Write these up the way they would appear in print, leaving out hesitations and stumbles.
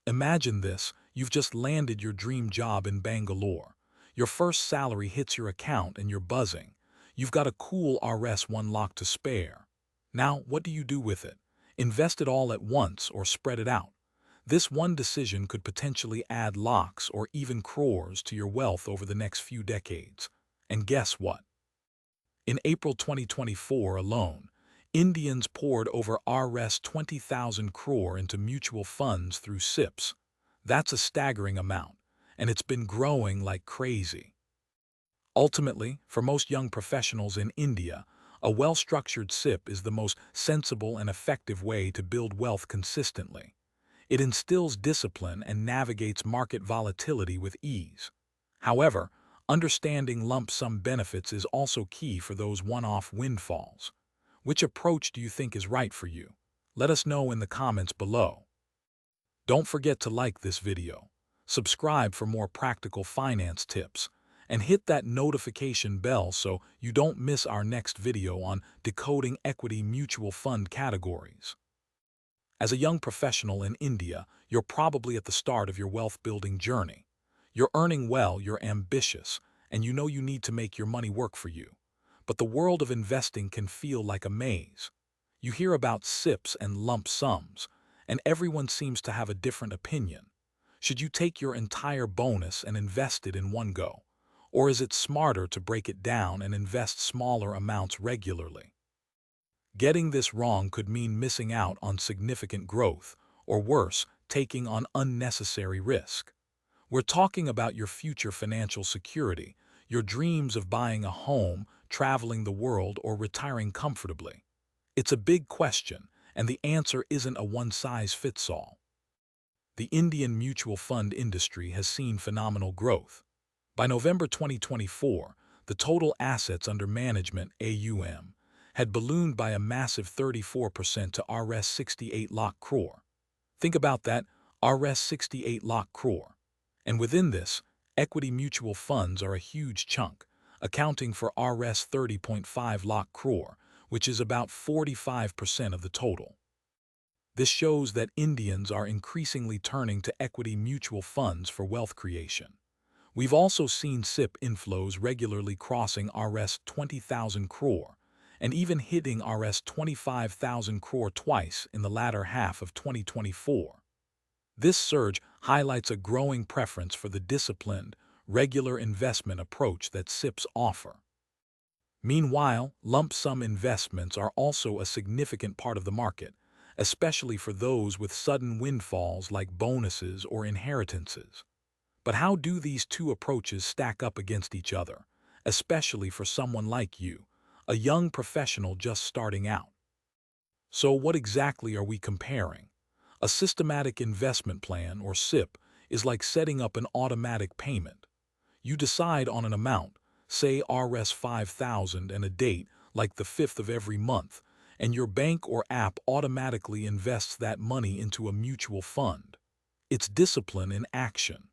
Imagine this, you've just landed your dream job in Bangalore. Your first salary hits your account and you're buzzing. You've got a cool RS1 lock to spare. Now, what do you do with it? Invest it all at once or spread it out? This one decision could potentially add lakhs or even crores to your wealth over the next few decades. And guess what? In April 2024 alone, Indians poured over Rs 20,000 crore into mutual funds through SIPs. That's a staggering amount, and it's been growing like crazy. Ultimately, for most young professionals in India, a well-structured SIP is the most sensible and effective way to build wealth consistently. It instills discipline and navigates market volatility with ease. However, understanding lump sum benefits is also key for those one-off windfalls. Which approach do you think is right for you? Let us know in the comments below. Don't forget to like this video, subscribe for more practical finance tips, and hit that notification bell so you don't miss our next video on decoding equity mutual fund categories. As a young professional in India, you're probably at the start of your wealth-building journey. You're earning well, you're ambitious, and you know you need to make your money work for you. But the world of investing can feel like a maze. You hear about SIPs and lump sums, and everyone seems to have a different opinion. Should you take your entire bonus and invest it in one go? Or is it smarter to break it down and invest smaller amounts regularly? Getting this wrong could mean missing out on significant growth, or worse, taking on unnecessary risk. We're talking about your future financial security, your dreams of buying a home, traveling the world, or retiring comfortably. It's a big question, and the answer isn't a one-size-fits-all. The Indian mutual fund industry has seen phenomenal growth. By November 2024, the total assets under management (AUM) had ballooned by a massive 34% to Rs 68 lakh crore. Think about that, Rs 68 lakh crore. And within this, equity mutual funds are a huge chunk, accounting for Rs 30.5 lakh crore, which is about 45% of the total. This shows that Indians are increasingly turning to equity mutual funds for wealth creation. We've also seen SIP inflows regularly crossing Rs 20,000 crore, and even hitting Rs 25,000 crore twice in the latter half of 2024. This surge highlights a growing preference for the disciplined, regular investment approach that SIPs offer. Meanwhile, lump sum investments are also a significant part of the market, especially for those with sudden windfalls like bonuses or inheritances. But how do these two approaches stack up against each other, especially for someone like you, a young professional just starting out? So what exactly are we comparing? A systematic investment plan, or SIP, is like setting up an automatic payment. You decide on an amount, say Rs 5,000, and a date, like the 5th of every month, and your bank or app automatically invests that money into a mutual fund. It's discipline in action.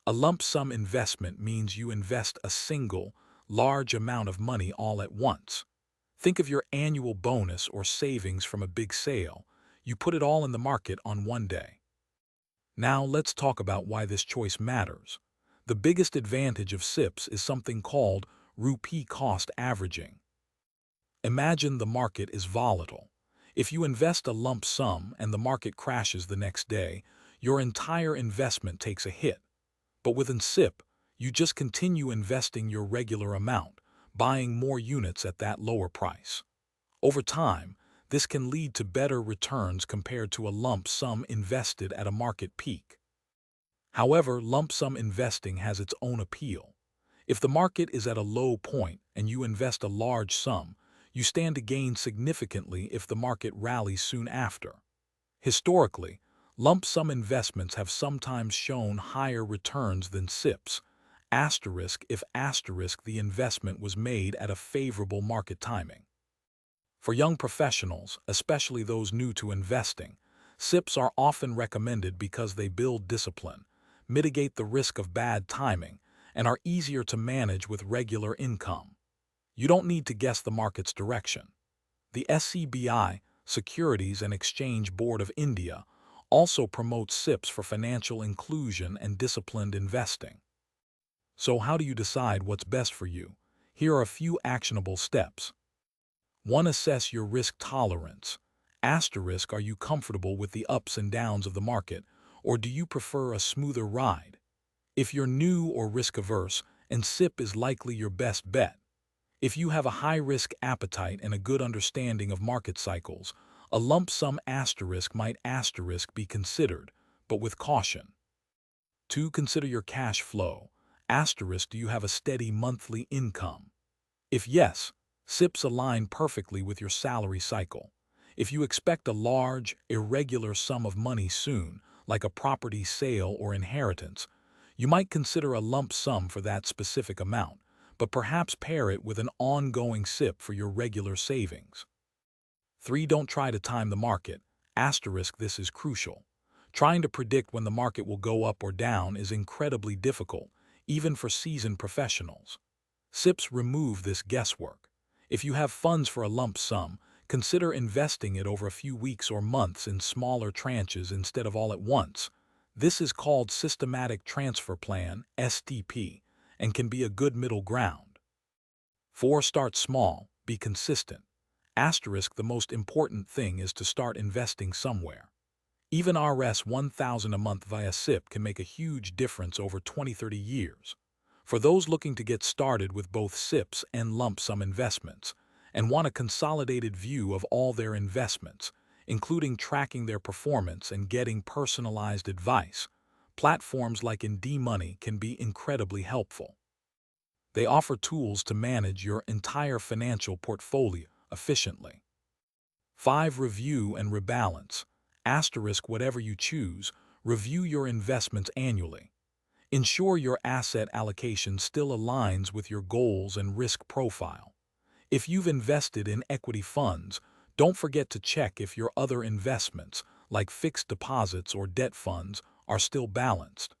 A lump sum investment means you invest a single, large amount of money all at once. Think of your annual bonus or savings from a big sale. You put it all in the market on one day. Now let's talk about why this choice matters. The biggest advantage of SIPs is something called rupee cost averaging. Imagine the market is volatile. If you invest a lump sum and the market crashes the next day, your entire investment takes a hit. But with an SIP, you just continue investing your regular amount, buying more units at that lower price. Over time, this can lead to better returns compared to a lump sum invested at a market peak. However, lump sum investing has its own appeal. If the market is at a low point and you invest a large sum, you stand to gain significantly if the market rallies soon after. Historically, lump sum investments have sometimes shown higher returns than SIPs, if the investment was made at a favorable market timing. For young professionals, especially those new to investing, SIPs are often recommended because they build discipline, mitigate the risk of bad timing, and are easier to manage with regular income. You don't need to guess the market's direction. The SEBI, Securities and Exchange Board of India, also promotes SIPs for financial inclusion and disciplined investing. So how do you decide what's best for you? Here are a few actionable steps. 1. Assess your risk tolerance. Asterisk, are you comfortable with the ups and downs of the market, or do you prefer a smoother ride? If you're new or risk-averse, and SIP is likely your best bet. If you have a high-risk appetite and a good understanding of market cycles, a lump sum asterisk might asterisk be considered, but with caution. 2. Consider your cash flow. Asterisk, do you have a steady monthly income? If yes, SIPs align perfectly with your salary cycle. If you expect a large, irregular sum of money soon, like a property sale or inheritance, you might consider a lump sum for that specific amount, but perhaps pair it with an ongoing SIP for your regular savings. 3. Don't try to time the market. Asterisk, this is crucial. Trying to predict when the market will go up or down is incredibly difficult, even for seasoned professionals. SIPs remove this guesswork. If you have funds for a lump sum, consider investing it over a few weeks or months in smaller tranches instead of all at once. This is called Systematic Transfer Plan, STP, and can be a good middle ground. 4. Start small, be consistent. Asterisk, the most important thing is to start investing somewhere. Even Rs 1,000 a month via SIP can make a huge difference over 20-30 years. For those looking to get started with both SIPs and lump sum investments, and want a consolidated view of all their investments, including tracking their performance and getting personalized advice, platforms like Money can be incredibly helpful. They offer tools to manage your entire financial portfolio efficiently. 5. Review and rebalance. Asterisk, whatever you choose, review your investments annually. Ensure your asset allocation still aligns with your goals and risk profile. If you've invested in equity funds, don't forget to check if your other investments, like fixed deposits or debt funds, are still balanced.